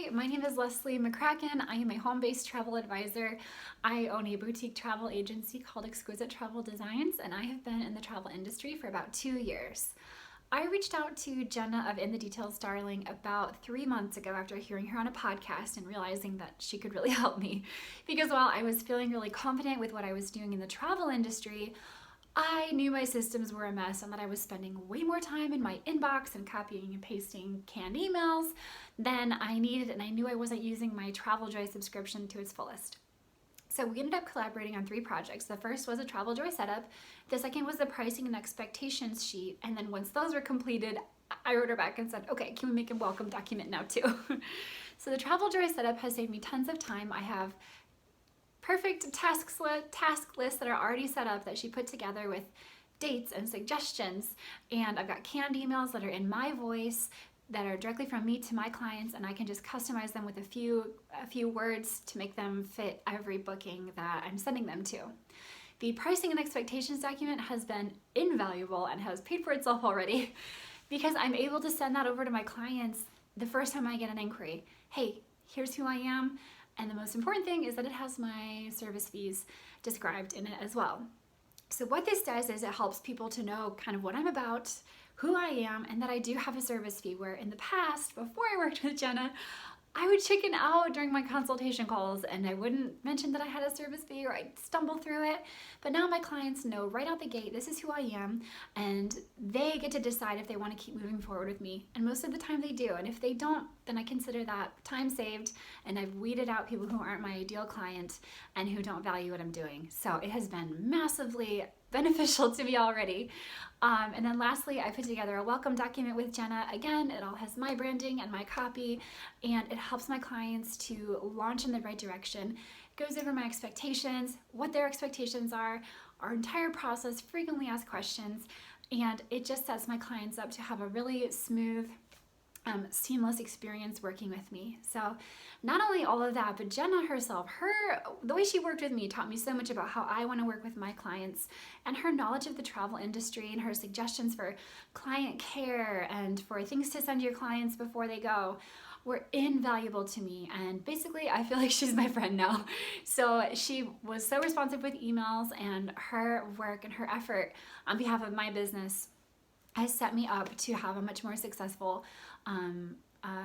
Hi, my name is Leslie McCracken. I am a home-based travel advisor. I own a boutique travel agency called Exquisite Travel Designs, and I have been in the travel industry for about 2 years. I reached out to Jenna of In the Details Darling about 3 months ago after hearing her on a podcast and realizing that she could really help me. Because while I was feeling really confident with what I was doing in the travel industry, I knew my systems were a mess and that I was spending way more time in my inbox and copying and pasting canned emails than I needed, and I knew I wasn't using my Travel Joy subscription to its fullest. So we ended up collaborating on 3 projects. The first was a Travel Joy setup, the second was the pricing and expectations sheet, and then once those were completed, I wrote her back and said, okay, can we make a welcome document now too? So the Travel Joy setup has saved me tons of time. I have perfect task lists that are already set up that she put together with dates and suggestions, and I've got canned emails that are in my voice that are directly from me to my clients, and I can just customize them with a few words to make them fit every booking that I'm sending them to. The pricing and expectations document has been invaluable and has paid for itself already because I'm able to send that over to my clients the first time I get an inquiry. Hey, here's who I am. And the most important thing is that it has my service fees described in it as well. So what this does is it helps people to know kind of what I'm about, who I am, and that I do have a service fee, where in the past, before I worked with Jenna, I would chicken out during my consultation calls and I wouldn't mention that I had a service fee, or I'd stumble through it. But now my clients know right out the gate, this is who I am, and they get to decide if they want to keep moving forward with me. And most of the time they do. And if they don't, then I consider that time saved, and I've weeded out people who aren't my ideal client and who don't value what I'm doing. So it has been massively beneficial to me already. And then lastly, I put together a welcome document with Jenna. Again, it all has my branding and my copy, and it helps my clients to launch in the right direction. It goes over my expectations, what their expectations are, our entire process, frequently asked questions, and it just sets my clients up to have a really smooth, seamless experience working with me. So not only all of that, but Jenna herself, the way she worked with me taught me so much about how I want to work with my clients, and her knowledge of the travel industry and her suggestions for client care and for things to send your clients before they go were invaluable to me. And basically I feel like she's my friend now. So she was so responsive with emails, and her work and her effort on behalf of my business has set me up to have a much more successful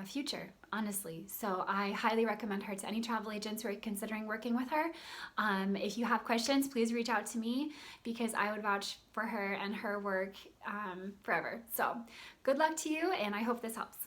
future, honestly. So I highly recommend her to any travel agents who are considering working with her. If you have questions, please reach out to me, because I would vouch for her and her work forever. So good luck to you, and I hope this helps.